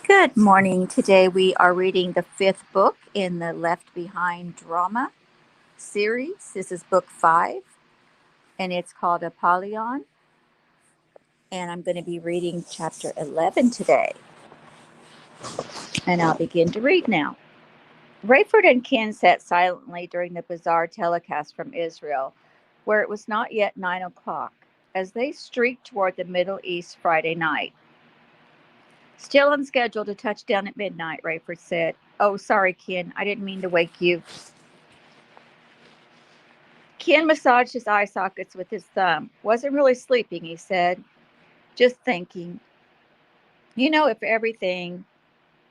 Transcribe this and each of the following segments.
Good morning. Today we are reading the fifth book in the Left Behind drama series. This is book 5, and it's called Apollyon. And I'm going to be reading chapter 11 today. And I'll begin to read now. Rayford and Ken sat silently during the bizarre telecast from Israel, where it was not yet 9 o'clock, as they streaked toward the Middle East Friday night. Still on schedule to touch down at midnight, Rayford said. Oh, sorry, Ken. I didn't mean to wake you. Ken massaged his eye sockets with his thumb. Wasn't really sleeping, he said. Just thinking. If everything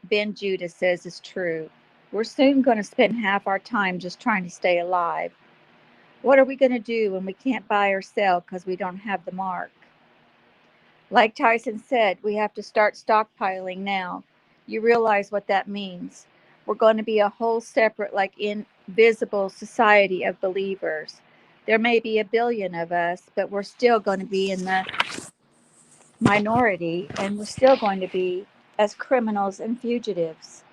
Ben Judah says is true, we're soon going to spend half our time just trying to stay alive. What are we going to do when we can't buy or sell because we don't have the mark? Like Tyson said, we have to start stockpiling now. You realize what that means. We're going to be a whole separate, like invisible society of believers. There may be a billion of us, but we're still going to be in the minority, and we're still going to be as criminals and fugitives.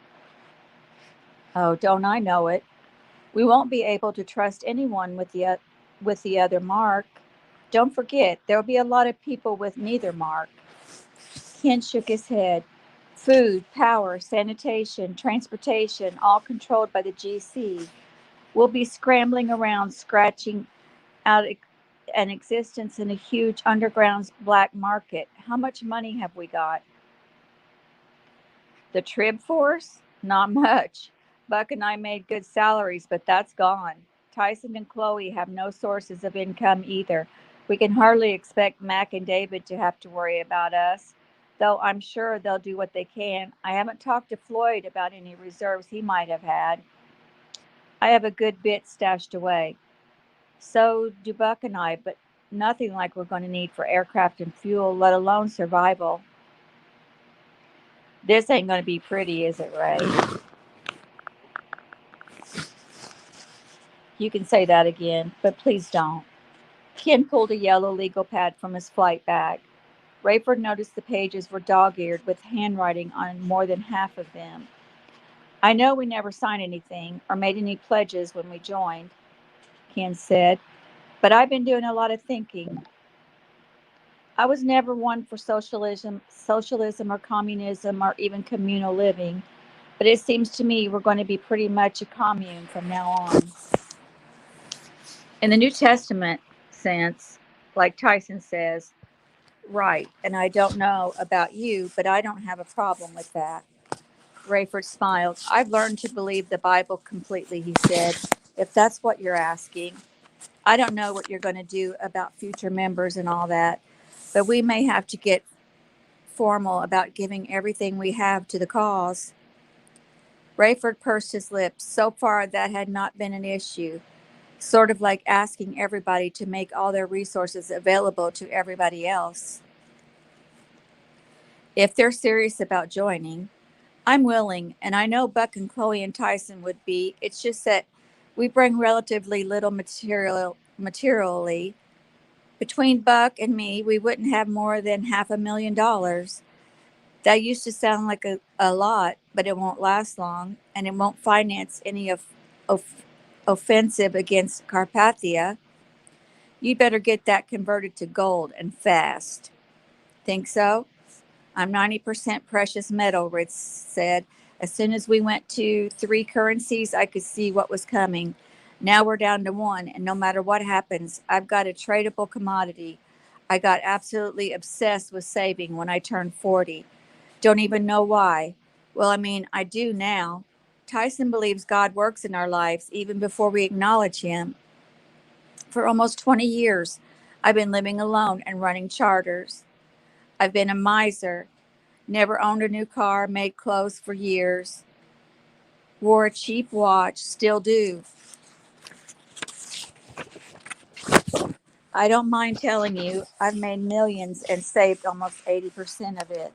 Oh, don't I know it? We won't be able to trust anyone with the other mark. Don't forget, there'll be a lot of people with neither mark. Ken shook his head. Food, power, sanitation, transportation, all controlled by the GC. We'll be scrambling around, scratching out an existence in a huge underground black market. How much money have we got? The Trib Force? Not much. Buck and I made good salaries, but that's gone. Tyson and Chloe have no sources of income either. We can hardly expect Mac and David to have to worry about us, though I'm sure they'll do what they can. I haven't talked to Floyd about any reserves he might have had. I have a good bit stashed away. So do Buck and I, but nothing like we're going to need for aircraft and fuel, let alone survival. This ain't going to be pretty, is it, Ray? You can say that again, but please don't. Ken pulled a yellow legal pad from his flight bag. Rayford noticed the pages were dog-eared with handwriting on more than half of them. I know we never signed anything or made any pledges when we joined, Ken said, but I've been doing a lot of thinking. I was never one for socialism or communism or even communal living, but it seems to me we're going to be pretty much a commune from now on. In the New Testament sense, like Tyson says, right, and I don't know about you, but I don't have a problem with that. Rayford smiled. I've learned to believe the Bible completely, he said, if that's what you're asking. I don't know what you're going to do about future members and all that, but we may have to get formal about giving everything we have to the cause. Rayford pursed his lips. So far, that had not been an issue, sort of like asking everybody to make all their resources available to everybody else. If they're serious about joining, I'm willing, and I know Buck and Chloe and Tyson would be. It's just that we bring relatively little materially. Between Buck and me, we wouldn't have more than $500,000. That used to sound like a lot, but it won't last long, and it won't finance any of offensive against Carpathia. You'd better get that converted to gold and fast. Think so? I'm 90% precious metal, Ritz said. As soon as we went to 3 currencies, I could see what was coming. Now we're down to 1, and no matter what happens, I've got a tradable commodity. I got absolutely obsessed with saving when I turned 40. Don't even know why. Well, I mean, I do now. Tyson believes God works in our lives even before we acknowledge Him. For almost 20 years, I've been living alone and running charters. I've been a miser, never owned a new car, made clothes for years, wore a cheap watch, still do. I don't mind telling you, I've made millions and saved almost 80% of it.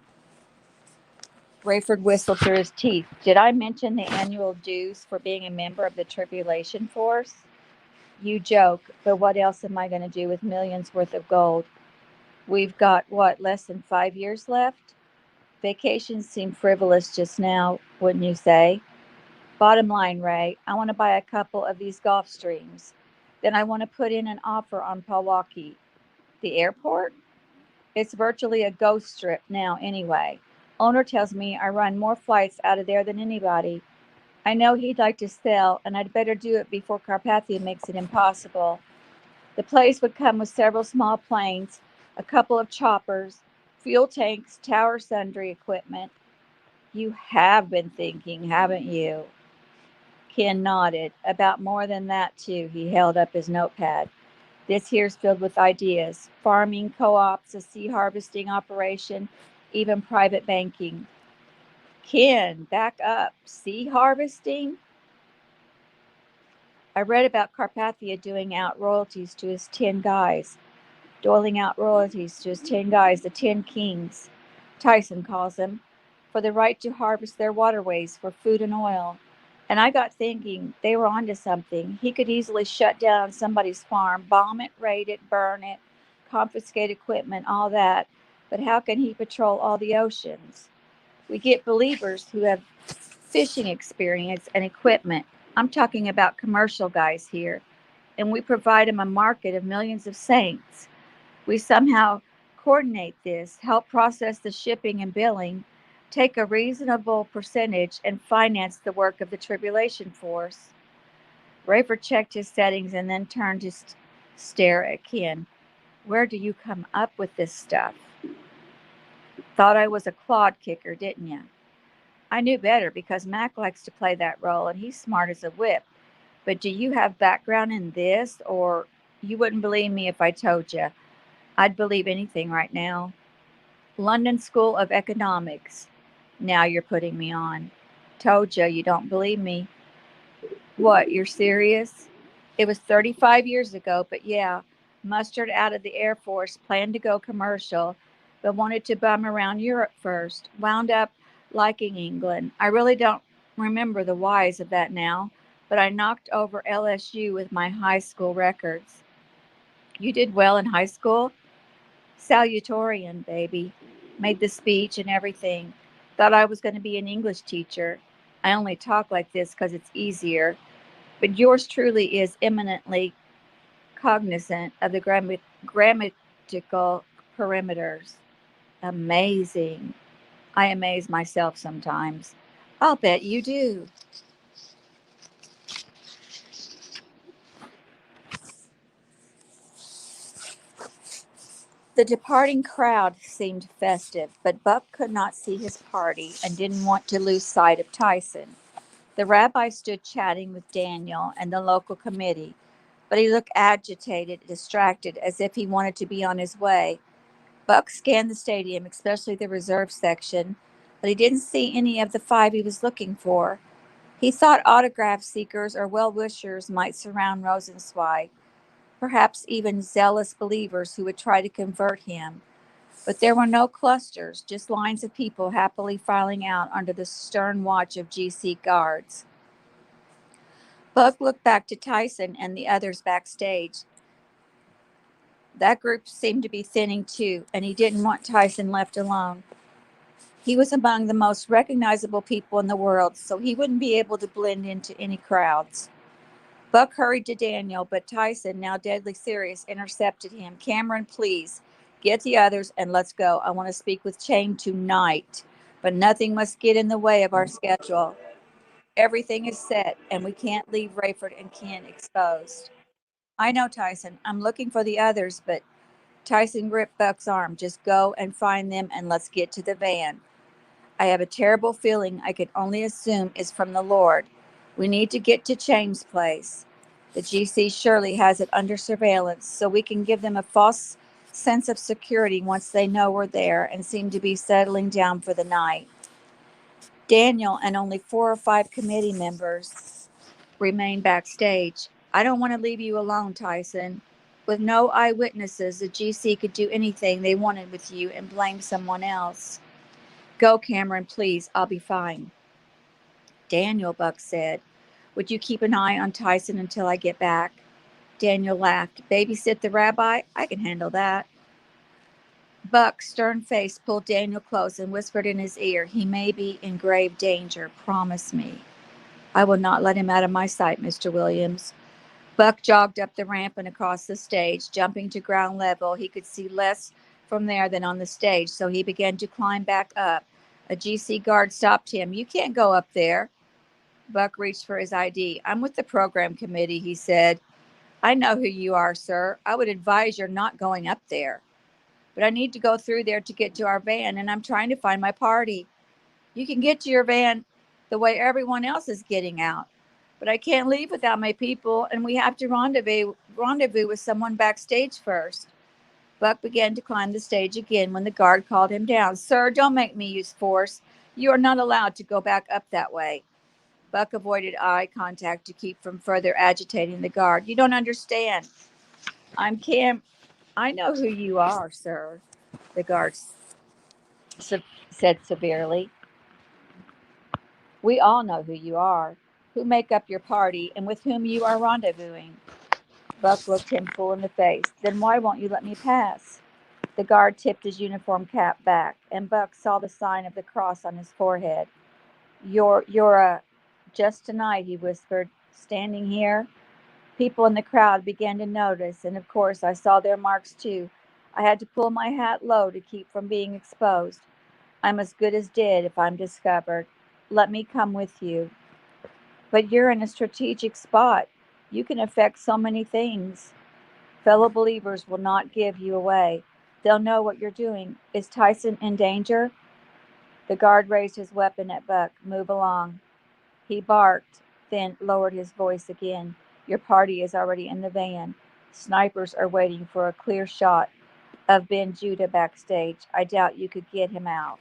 Rayford whistled through his teeth. Did I mention the annual dues for being a member of the Tribulation Force? You joke, but what else am I going to do with millions worth of gold? We've got, what, less than 5 years left? Vacations seem frivolous just now, wouldn't you say? Bottom line, Ray, I want to buy a couple of these Gulf Streams. Then I want to put in an offer on Milwaukee. The airport? It's virtually a ghost strip now, anyway. Owner tells me I run more flights out of there than anybody. I know he'd like to sell, and I'd better do it before Carpathia makes it impossible. The place would come with several small planes, a couple of choppers, fuel tanks, tower sundry equipment. You have been thinking, haven't you? Ken nodded. About more than that, too. He held up his notepad. This here's filled with ideas farming, co ops, a sea harvesting operation, even private banking. Ken, back up. Sea harvesting? I read about Carpathia doling out royalties to his 10 guys, the 10 kings, Tyson calls them, for the right to harvest their waterways for food and oil. And I got thinking they were onto something. He could easily shut down somebody's farm, bomb it, raid it, burn it, confiscate equipment, all that. But how can he patrol all the oceans? We get believers who have fishing experience and equipment. I'm talking about commercial guys here. And we provide them a market of millions of saints. We somehow coordinate this, help process the shipping and billing, take a reasonable percentage, and finance the work of the tribulation force. Rafer checked his settings and then turned to stare at Ken. Where do you come up with this stuff? Thought I was a clod kicker, didn't you? I knew better because Mac likes to play that role and he's smart as a whip. But do you have background in this, or you wouldn't believe me if I told you? I'd believe anything right now. London School of Economics. Now you're putting me on. Told you don't believe me. What, you're serious? It was 35 years ago, but yeah, mustered out of the Air Force, planned to go commercial, but wanted to bum around Europe first. Wound up liking England. I really don't remember the whys of that now, but I knocked over LSU with my high school records. You did well in high school? Salutatorian, baby. Made the speech and everything. Thought I was going to be an English teacher. I only talk like this because it's easier. But yours truly is eminently cognizant of the grammatical perimeters. Amazing. I amaze myself sometimes. I'll bet you do. The departing crowd seemed festive, but Buck could not see his party and didn't want to lose sight of Tyson. The rabbi stood chatting with Daniel and the local committee, but he looked agitated, distracted, as if he wanted to be on his way. Buck scanned the stadium, especially the reserve section, but he didn't see any of the five he was looking for. He thought autograph seekers or well-wishers might surround Rosenzweig, perhaps even zealous believers who would try to convert him. But there were no clusters, just lines of people happily filing out under the stern watch of GC guards. Buck looked back to Tyson and the others backstage. That group seemed to be thinning too, and he didn't want Tyson left alone. He was among the most recognizable people in the world, so he wouldn't be able to blend into any crowds. Buck hurried to Daniel, but Tyson, now deadly serious, intercepted him. Cameron, please, get the others and let's go. I want to speak with Chain tonight, but nothing must get in the way of our schedule. Everything is set, and we can't leave Rayford and Ken exposed. I know, Tyson. I'm looking for the others, but Tyson gripped Buck's arm. Just go and find them, and let's get to the van. I have a terrible feeling I can only assume is from the Lord. We need to get to Chain's place. The GC surely has it under surveillance, so we can give them a false sense of security once they know we're there and seem to be settling down for the night. Daniel and only 4 or 5 committee members remain backstage. I don't want to leave you alone, Tyson. With no eyewitnesses, the GC could do anything they wanted with you and blame someone else. Go, Cameron, please. I'll be fine. Daniel, Buck said. Would you keep an eye on Tyson until I get back? Daniel laughed. Babysit the rabbi? I can handle that. Buck's stern face pulled Daniel close and whispered in his ear, "He may be in grave danger. Promise me." "I will not let him out of my sight, Mr. Williams." Buck jogged up the ramp and across the stage. Jumping to ground level, he could see less from there than on the stage, so he began to climb back up. A GC guard stopped him. "You can't go up there." Buck reached for his ID. "I'm with the program committee," he said. "I know who you are, sir. I would advise you're not going up there." "But I need to go through there to get to our van, and I'm trying to find my party." "You can get to your van the way everyone else is getting out." "But I can't leave without my people, and we have to rendezvous with someone backstage first." Buck began to climb the stage again when the guard called him down. "Sir, don't make me use force. You are not allowed to go back up that way." Buck avoided eye contact to keep from further agitating the guard. "You don't understand. I'm Cam. I know who you are, sir," the guard said severely. "We all know who you are, who make up your party, and with whom you are rendezvousing." Buck looked him full in the face. "Then why won't you let me pass?" The guard tipped his uniform cap back, and Buck saw the sign of the cross on his forehead. You're a... Just tonight," he whispered, "standing here." People in the crowd began to notice, and of course I saw their marks too. I had to pull my hat low to keep from being exposed. I'm as good as dead if I'm discovered. Let me come with you." "But you're in a strategic spot. You can affect so many things." "Fellow believers will not give you away. They'll know what you're doing. Is Tyson in danger?" The guard raised his weapon at Buck. "Move along." He barked, then lowered his voice again. "Your party is already in the van. Snipers are waiting for a clear shot of Ben Judah backstage. I doubt you could get him out."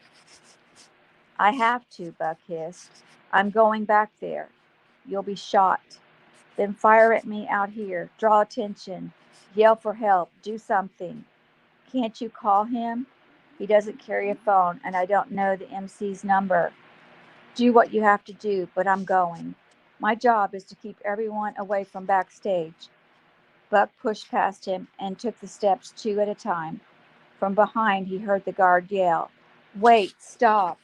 "I have to," Buck hissed. "I'm going back there." "You'll be shot." "Then fire at me out here. Draw attention. Yell for help. Do something." "Can't you call him?" "He doesn't carry a phone, and I don't know the MC's number." "Do what you have to do, but I'm going. My job is to keep everyone away from backstage." Buck pushed past him and took the steps 2 at a time. From behind, he heard the guard yell, "Wait, stop.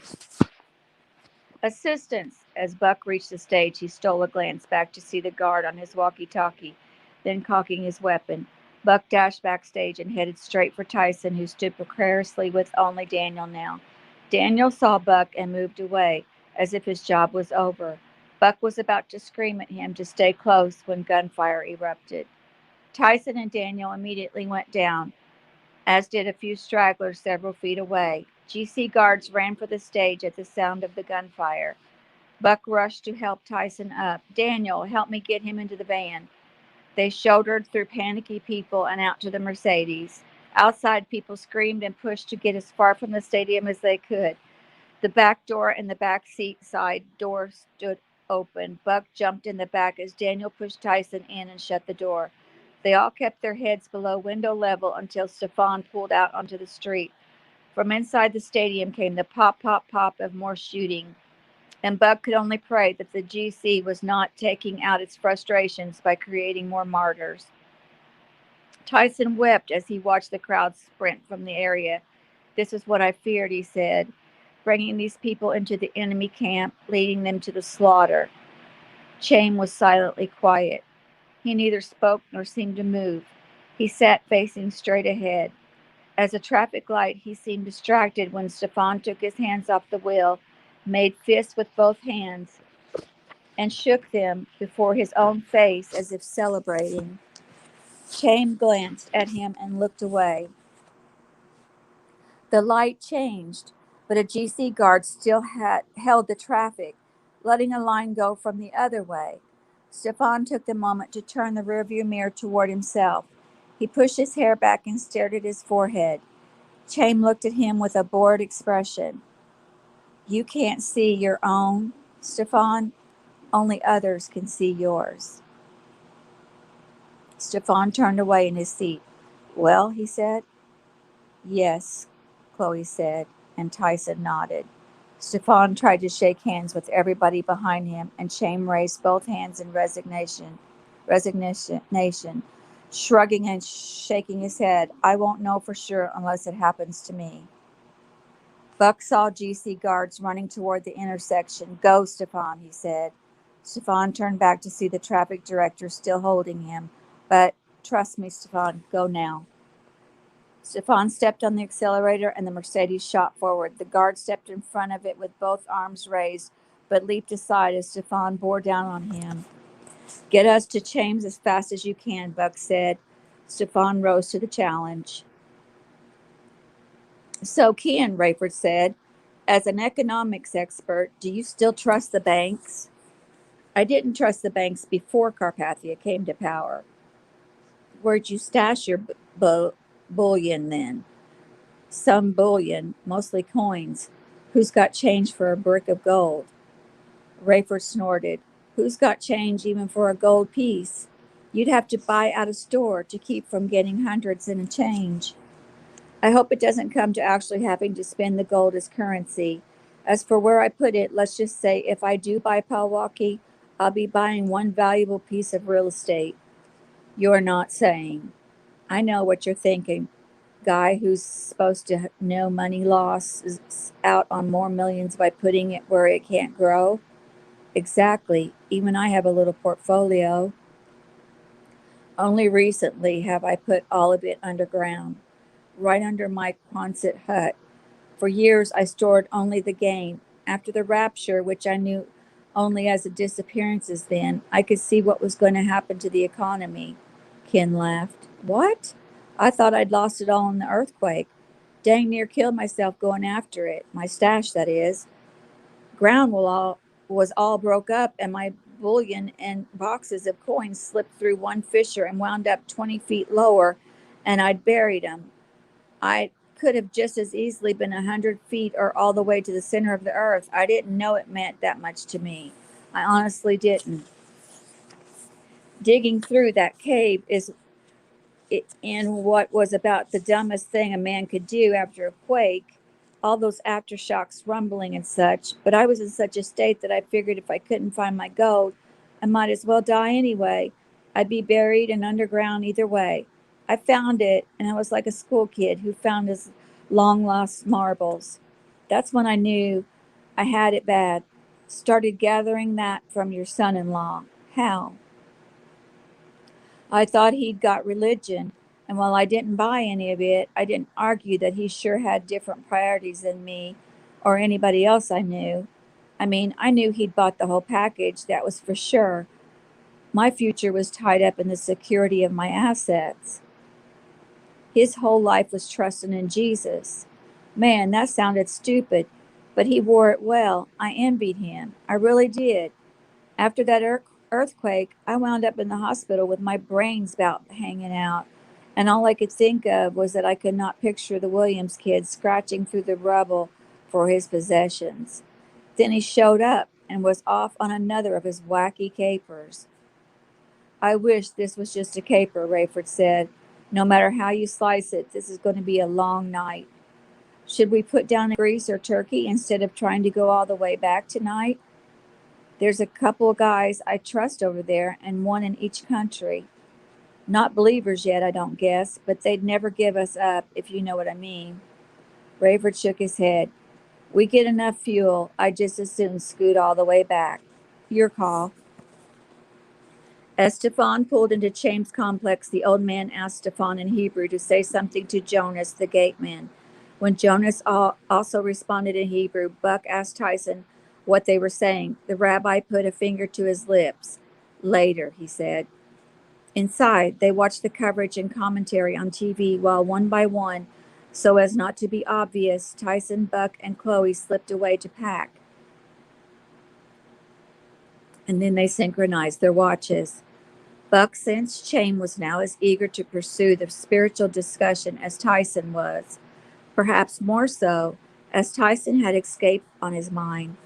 Assistance!" As Buck reached the stage, he stole a glance back to see the guard on his walkie-talkie. Then, cocking his weapon, Buck dashed backstage and headed straight for Tyson, who stood precariously with only Daniel now. Daniel saw Buck and moved away, as if his job was over. Buck was about to scream at him to stay close when gunfire erupted. Tyson and Daniel immediately went down, as did a few stragglers several feet away. GC guards ran for the stage at the sound of the gunfire. Buck rushed to help Tyson up. "Daniel, help me get him into the van." They shouldered through panicky people and out to the Mercedes. Outside, people screamed and pushed to get as far from the stadium as they could. The back door and the back seat side door stood open. Buck jumped in the back as Daniel pushed Tyson in and shut the door. They all kept their heads below window level until Stefan pulled out onto the street. From inside the stadium came the pop, pop, pop of more shooting, and Buck could only pray that the GC was not taking out its frustrations by creating more martyrs. Tyson wept as he watched the crowd sprint from the area. "This is what I feared," he said, "bringing these people into the enemy camp, leading them to the slaughter." Chaim was silently quiet. He neither spoke nor seemed to move. He sat facing straight ahead. As a traffic light, he seemed distracted when Stefan took his hands off the wheel, made fists with both hands, and shook them before his own face as if celebrating. Chaim glanced at him and looked away. The light changed, but a GC guard still held the traffic, letting a line go from the other way. Stefan took the moment to turn the rearview mirror toward himself. He pushed his hair back and stared at his forehead. Chaim looked at him with a bored expression. "You can't see your own, Stefan. Only others can see yours." Stefan turned away in his seat. "Well," he said. "Yes," Chloe said, and Tyson nodded. Stefan tried to shake hands with everybody behind him, and Chaim raised both hands in resignation. shrugging and shaking his head. I won't know for sure unless it happens to me. Buck saw GC guards running toward the intersection. Go, Stefan, he said. Stefan turned back to see the traffic director still holding him. But trust me, Stefan, go now. Stefan stepped on the accelerator and the Mercedes shot forward. The guard stepped in front of it with both arms raised, but leaped aside as Stefan bore down on him. Get us to James as fast as you can, Buck said. Stefan rose to the challenge. So, Ken, Rayford said, as an economics expert, do you still trust the banks? I didn't trust the banks before Carpathia came to power. Where'd you stash your bullion then? Some bullion, mostly coins. Who's got change for a brick of gold? Rayford snorted. Who's got change even for a gold piece? You'd have to buy at a store to keep from getting hundreds in a change. I hope it doesn't come to actually having to spend the gold as currency. As for where I put it, let's just say if I do buy Milwaukee, I'll be buying one valuable piece of real estate. You're not saying. I know what you're thinking. Guy who's supposed to know money loss is out on more millions by putting it where it can't grow. Exactly. Even I have a little portfolio. Only recently have I put all of it underground, right under my Quonset hut. For years I stored only the gain. After the rapture, which I knew only as the disappearances then, I could see what was going to happen to the economy. Ken laughed. What? I thought I'd lost it all in the earthquake. Dang near killed myself going after it. My stash, that is. Ground was all broke up, and my bullion and boxes of coins slipped through one fissure and wound up 20 feet lower, and I'd buried them. I could have just as easily been 100 feet or all the way to the center of the earth. I didn't know it meant that much to me. I honestly didn't. Digging through that cave is in what was about the dumbest thing a man could do after a quake, all those aftershocks rumbling and such. But I was in such a state that I figured if I couldn't find my gold, I might as well die anyway. I'd be buried and underground either way. I found it, and I was like a school kid who found his long lost marbles. That's when I knew I had it bad. Started gathering that from your son in law. How? I thought he'd got religion, and while I didn't buy any of it, I didn't argue that he sure had different priorities than me or anybody else I knew. I mean, I knew he'd bought the whole package, that was for sure. My future was tied up in the security of my assets. His whole life was trusting in Jesus. Man, that sounded stupid, but he wore it well. I envied him. I really did. After that earthquake, I wound up in the hospital with my brains about hanging out, and all I could think of was that I could not picture the Williams kid scratching through the rubble for his possessions. Then he showed up and was off on another of his wacky capers. I wish this was just a caper, Rayford said. No matter how you slice it, this is going to be a long night. Should we put down Greece or Turkey instead of trying to go all the way back tonight? There's a couple of guys I trust over there, and one in each country. Not believers yet, I don't guess, but they'd never give us up, if you know what I mean. Rayford shook his head. We get enough fuel. I'd just as soon scoot all the way back. Your call. As Stefan pulled into James' complex, the old man asked Stefan in Hebrew to say something to Jonas, the gateman. When Jonas also responded in Hebrew, Buck asked Tyson what they were saying. The rabbi put a finger to his lips. Later, he said. Inside, they watched the coverage and commentary on TV while one by one, so as not to be obvious, Tyson, Buck, and Chloe slipped away to pack. And then they synchronized their watches. Buck sensed Chaim was now as eager to pursue the spiritual discussion as Tyson was. Perhaps more so, as Tyson had escape on his mind.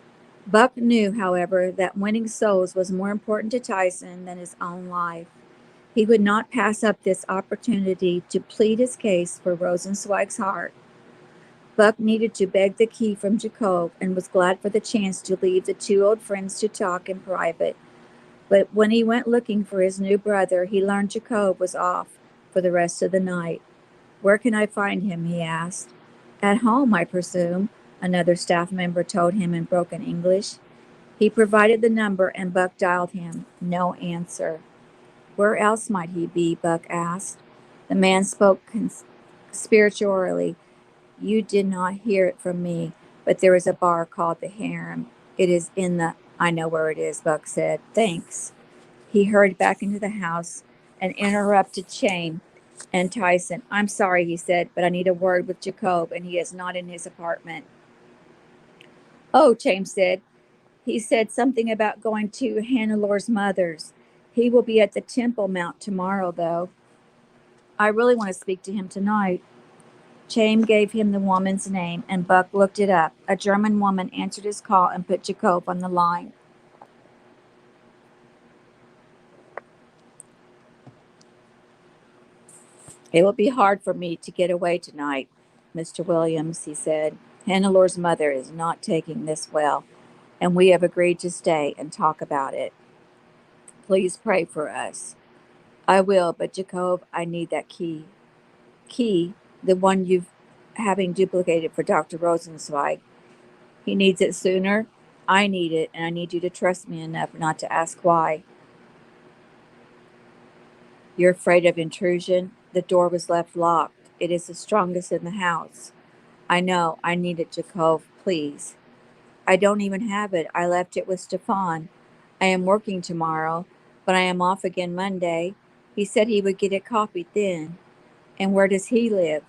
Buck knew, however, that winning souls was more important to Tyson than his own life. He would not pass up this opportunity to plead his case for Rosenzweig's heart. Buck needed to beg the key from Jacob and was glad for the chance to leave the two old friends to talk in private. But when he went looking for his new brother, he learned Jacob was off for the rest of the night. Where can I find him? He asked. At home, I presume, another staff member told him in broken English. He provided the number and Buck dialed him. No answer. Where else might he be? Buck asked. The man spoke spiritually. You did not hear it from me, but there is a bar called the Harem. It is in the... I know where it is, Buck said. Thanks. He hurried back into the house and interrupted Chaim and Tyson. I'm sorry, he said, but I need a word with Jacob, and he is not in his apartment. Oh, Chaim said. He said something about going to Hannelor's mother's. He will be at the Temple Mount tomorrow, though. I really want to speak to him tonight. Chaim gave him the woman's name, and Buck looked it up. A German woman answered his call and put Jacob on the line. It will be hard for me to get away tonight, Mr. Williams, he said. Hannelor's mother is not taking this well, and we have agreed to stay and talk about it. Please pray for us. I will, but Jacob, I need that key. Key? The one you've having duplicated for Dr. Rosenzweig. He needs it sooner. I need it, and I need you to trust me enough not to ask why. You're afraid of intrusion? The door was left locked. It is the strongest in the house. I know. I need it, Jacob. Please. I don't even have it. I left it with Stefan. I am working tomorrow, but I am off again Monday. He said he would get it copied then. And where does he live?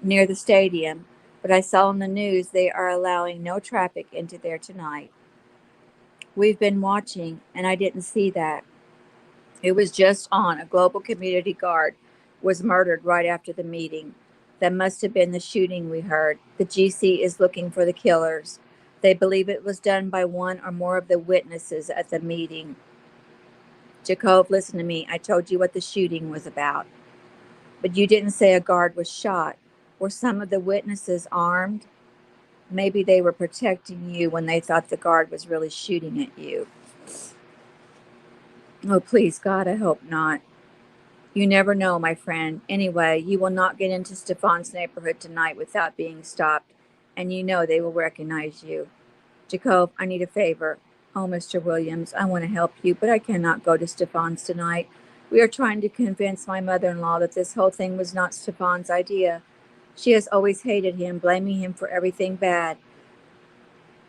Near the stadium. But I saw on the news they are allowing no traffic into there tonight. We've been watching, and I didn't see that. It was just on. A global community guard was murdered right after the meeting. That must have been the shooting we heard. The GC is looking for the killers. They believe it was done by one or more of the witnesses at the meeting. Jacob, listen to me. I told you what the shooting was about. But you didn't say a guard was shot. Were some of the witnesses armed? Maybe they were protecting you when they thought the guard was really shooting at you. Oh, please, God, I hope not. You never know, my friend. Anyway, you will not get into Stefan's neighborhood tonight without being stopped, and you know they will recognize you. Jacob, I need a favor. Oh, Mr. Williams, I want to help you, but I cannot go to Stefan's tonight. We are trying to convince my mother-in-law that this whole thing was not Stefan's idea. She has always hated him, blaming him for everything bad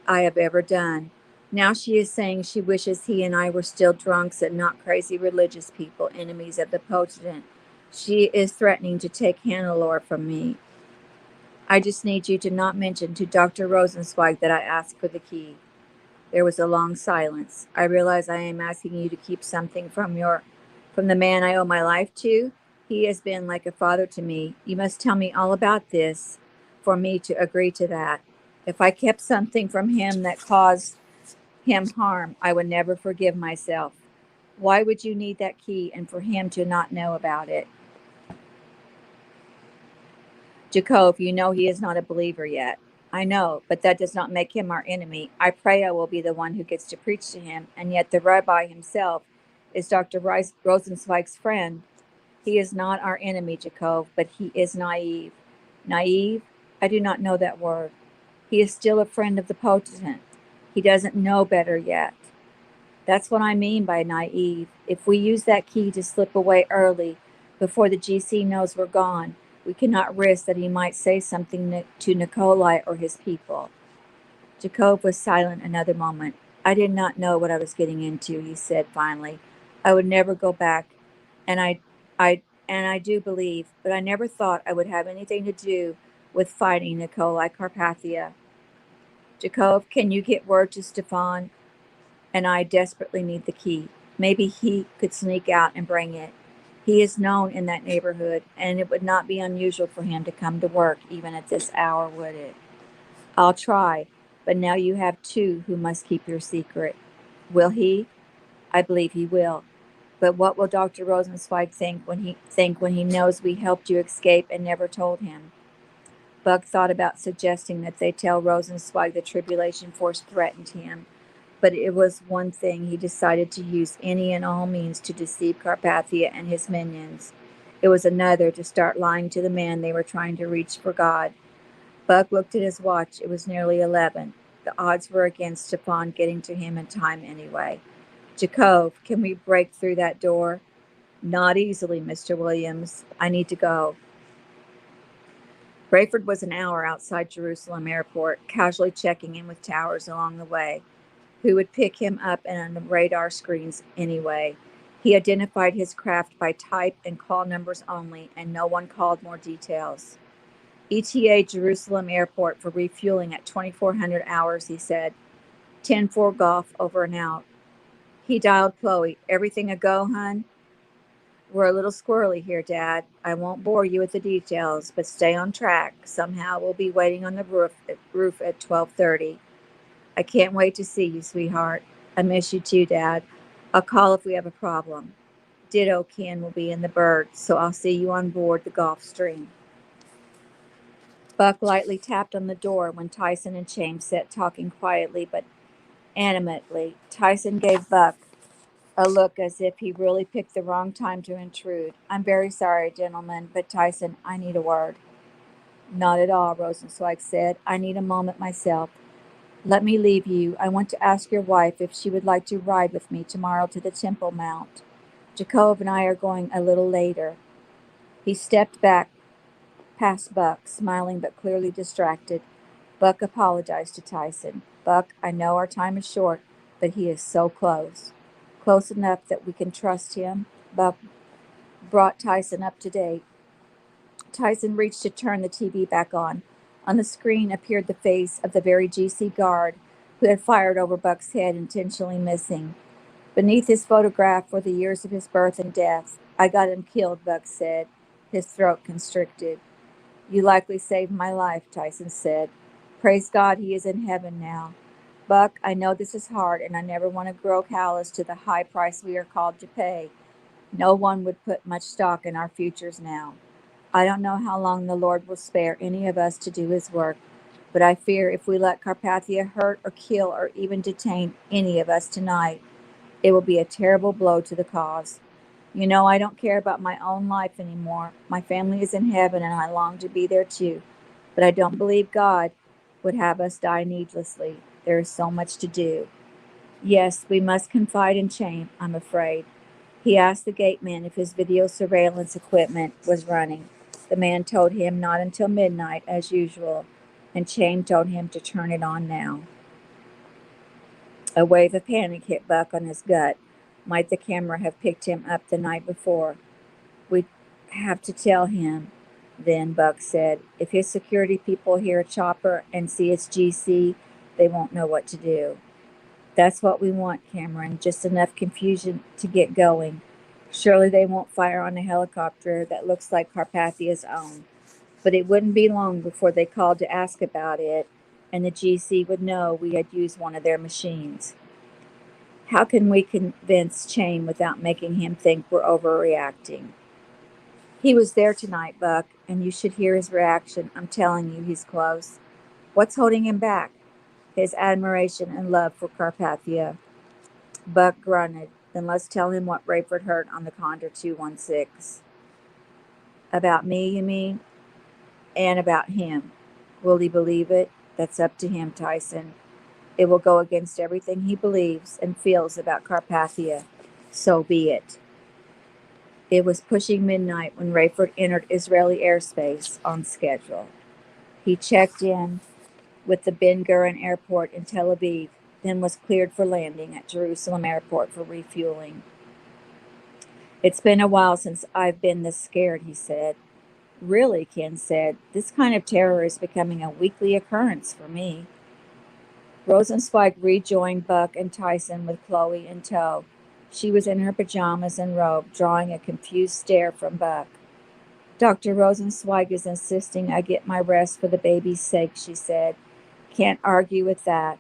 I have ever done. Now she is saying she wishes he and I were still drunks and not crazy religious people, enemies of the potent. She is threatening to take Hannelore from me. I just need you to not mention to Dr. Rosenzweig that I asked for the key. There was a long silence. I realize I am asking you to keep something from the man I owe my life to. He has been like a father to me. You must tell me all about this for me to agree to that. If I kept something from him that caused him harm, I would never forgive myself. Why would you need that key and for him to not know about it? Jacob, you know he is not a believer yet. I know, but that does not make him our enemy. I pray I will be the one who gets to preach to him, and yet the rabbi himself is Dr. Rosenzweig's friend. He is not our enemy, Jacob, but he is naive. Naive? I do not know that word. He is still a friend of the potent. He doesn't know better yet. That's what I mean by naive. If we use that key to slip away early, before the GC knows we're gone, we cannot risk that he might say something to Nikolai or his people. Jacob was silent another moment. I did not know what I was getting into, he said finally. I would never go back, and I do believe, but I never thought I would have anything to do with fighting Nikolai Carpathia. Jacob, can you get word to Stefan? And I desperately need the key. Maybe he could sneak out and bring it. He is known in that neighborhood, and it would not be unusual for him to come to work even at this hour, would it? I'll try, but now you have two who must keep your secret. Will he? I believe he will. But what will Dr. Rosenzweig think when he knows we helped you escape and never told him? Buck thought about suggesting that they tell Rosenzweig the tribulation force threatened him, but it was one thing he decided to use any and all means to deceive Carpathia and his minions. It was another to start lying to the man they were trying to reach for God. Buck looked at his watch. It was nearly 11. The odds were against Stefan getting to him in time anyway. Jacob, can we break through that door? Not easily, Mr. Williams. I need to go. Rayford was an hour outside Jerusalem Airport, casually checking in with towers along the way. Who would pick him up on the radar screens anyway? He identified his craft by type and call numbers only, and no one called more details. ETA Jerusalem Airport for refueling at 2400 hours, he said. 10-4 golf, over and out. He dialed Chloe. Everything a go, hun? We're a little squirrely here, Dad. I won't bore you with the details, but stay on track. Somehow we'll be waiting on the roof at 12:30. I can't wait to see you, sweetheart. I miss you too, Dad. I'll call if we have a problem. Ditto Ken will be in the bird, so I'll see you on board the Gulfstream. Buck lightly tapped on the door when Tyson and James sat talking quietly but animately. Tyson gave Buck a look as if he really picked the wrong time to intrude. I'm very sorry, gentlemen, but Tyson, I need a word. Not at all, Rosenzweig said. I need a moment myself. Let me leave you. I want to ask your wife if she would like to ride with me tomorrow to the Temple Mount. Jacob and I are going a little later. He stepped back past Buck, smiling but clearly distracted. Buck apologized to Tyson. Buck, I know our time is short, but he is so close. Close enough that we can trust him. Buck brought Tyson up to date. Tyson reached to turn the TV back on. On the screen appeared the face of the very GC guard who had fired over Buck's head, intentionally missing. Beneath his photograph were the years of his birth and death. I got him killed, Buck said, his throat constricted. You likely saved my life, Tyson said. Praise God he is in heaven now. Buck, I know this is hard, and I never want to grow callous to the high price we are called to pay. No one would put much stock in our futures now. I don't know how long the Lord will spare any of us to do his work, but I fear if we let Carpathia hurt or kill or even detain any of us tonight, it will be a terrible blow to the cause. You know, I don't care about my own life anymore. My family is in heaven, and I long to be there too. But I don't believe God would have us die needlessly. There is so much to do. Yes, we must confide in Chaim, I'm afraid. He asked the gateman if his video surveillance equipment was running. The man told him not until midnight, as usual, and Chaim told him to turn it on now. A wave of panic hit Buck on his gut. Might the camera have picked him up the night before? We'd have to tell him, then, Buck said. If his security people hear a chopper and see it's GC, they won't know what to do. That's what we want, Cameron, just enough confusion to get going. Surely they won't fire on a helicopter that looks like Carpathia's own. But it wouldn't be long before they called to ask about it, and the GC would know we had used one of their machines. How can we convince Chaim without making him think we're overreacting? He was there tonight, Buck, and you should hear his reaction. I'm telling you, he's close. What's holding him back? His admiration and love for Carpathia. Buck grunted. Then let's tell him what Rayford heard on the Condor 216. About me, you mean? And about him. Will he believe it? That's up to him, Tyson. It will go against everything he believes and feels about Carpathia. So be it. It was pushing midnight when Rayford entered Israeli airspace on schedule. He checked in with the Ben Gurion Airport in Tel Aviv, then was cleared for landing at Jerusalem Airport for refueling. It's been a while since I've been this scared, he said. Really, Ken said, this kind of terror is becoming a weekly occurrence for me. Rosenzweig rejoined Buck and Tyson with Chloe in tow. She was in her pajamas and robe, drawing a confused stare from Buck. Dr. Rosenzweig is insisting I get my rest for the baby's sake, she said. Can't argue with that.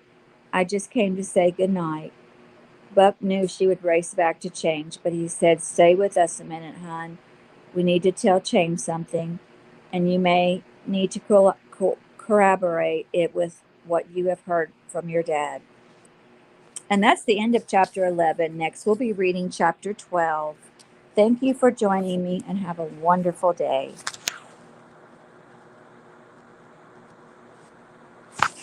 I just came to say good night. Buck knew she would race back to change, but he said, stay with us a minute, hon. We need to tell Chaim something, and you may need to corroborate it with what you have heard from your dad. And that's the end of chapter 11. Next, we'll be reading chapter 12. Thank you for joining me and have a wonderful day.